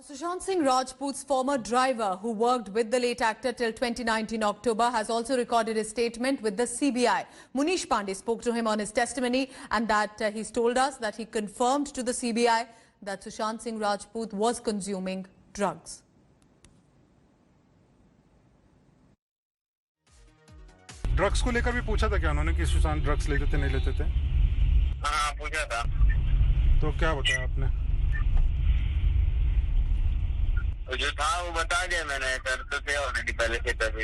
Sushant Singh Rajput's former driver, who worked with the late actor till 2019 October, has also recorded his statement with the CBI. Munish Pandey spoke to him on his testimony, and that he's told us that he confirmed to the CBI that Sushant Singh Rajput was consuming drugs. Drugs को लेकर भी पूछा था क्या उन्होंने कि Sushant drugs लेते थे नहीं लेते थे? हाँ पूछा था। तो क्या बताया आपने? जो था वो बता दिया मैंने, करते थे ऑलरेडी पहले से तभी।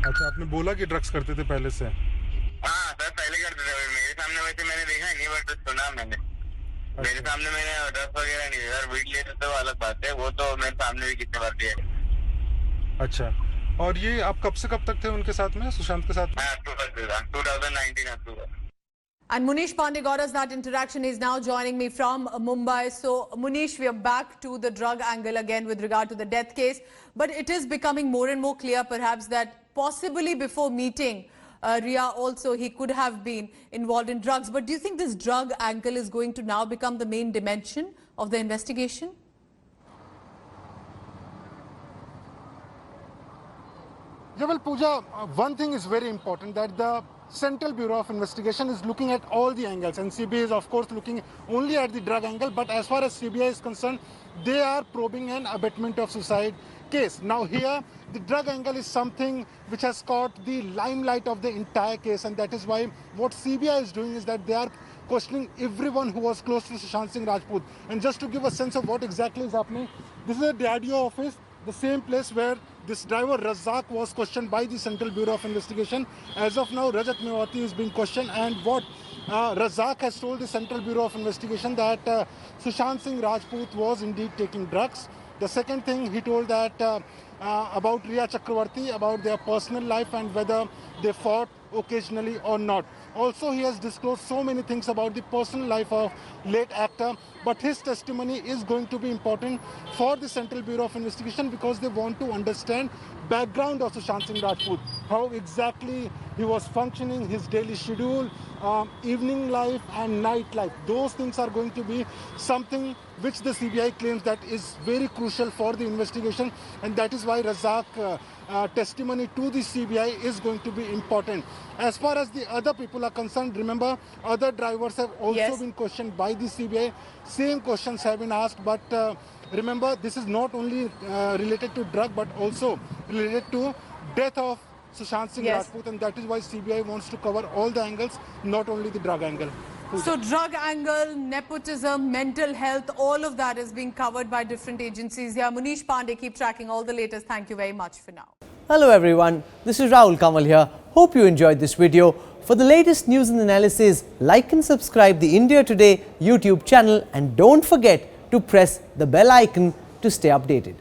अच्छा, आपने बोला कि ड्रग्स करते थे पहले से? हाँ सर पहले करते थे, मेरे सामने वैसे मैंने देखा नहीं, बट सुना मैंने। मेरे सामने मैंने ड्रग्स वगैरह नहीं देखा, वीट लेते तो अलग बात है, वो तो मेरे सामने भी कितने बार दिया। अच्छा, और ये आप कब से कब तक थे उनके साथ में, सुशांत के साथ में? अक्टूबर 2019 अक्टूबर। And Munish Pandey got us that interaction. He's now joining me from Mumbai. So, Munish, we are back to the drug angle again with regard to the death case. But it is becoming more and more clear, perhaps, that possibly before meeting Ria also, he could have been involved in drugs. But do you think this drug angle is going to now become the main dimension of the investigation? Yeah, well, Pooja, one thing is very important, that the Central Bureau of Investigation is looking at all the angles, and CBI is of course looking only at the drug angle, but as far as CBI is concerned, they are probing an abetment of suicide case. Now here, the drug angle is something which has caught the limelight of the entire case, and that is why what CBI is doing is that they are questioning everyone who was close to Sushant Singh Rajput. And just to give a sense of what exactly is happening, this is a DRDO office, the same place where this driver Razak was questioned by the Central Bureau of Investigation. As of now, Rajat Mewati is being questioned, and what Razak has told the Central Bureau of Investigation that Sushant Singh Rajput was indeed taking drugs. The second thing he told that about Ria Chakravarti, about their personal life and whether they fought occasionally or not. Also, he has disclosed so many things about the personal life of late actor, but his testimony is going to be important for the Central Bureau of Investigation because they want to understand background of Sushant Singh Rajput, how exactly he was functioning, his daily schedule, evening life and night life. Those things are going to be something which the CBI claims that is very crucial for the investigation, and that is why Razak testimony to the CBI is going to be important. As far as the other people are concerned, remember, other drivers have also been questioned by the CBI. Same questions have been asked, but remember, this is not only related to drug, but also related to death of Sushant Singh Rajput, and that is why CBI wants to cover all the angles, not only the drug angle. So drug angle, nepotism, mental health, all of that is being covered by different agencies here. Munish Pandey, keep tracking all the latest. Thank you very much for now. Hello everyone, this is Rahul Kamal here. Hope you enjoyed this video. For the latest news and analysis, like and subscribe the India Today YouTube channel, and don't forget to press the bell icon to stay updated.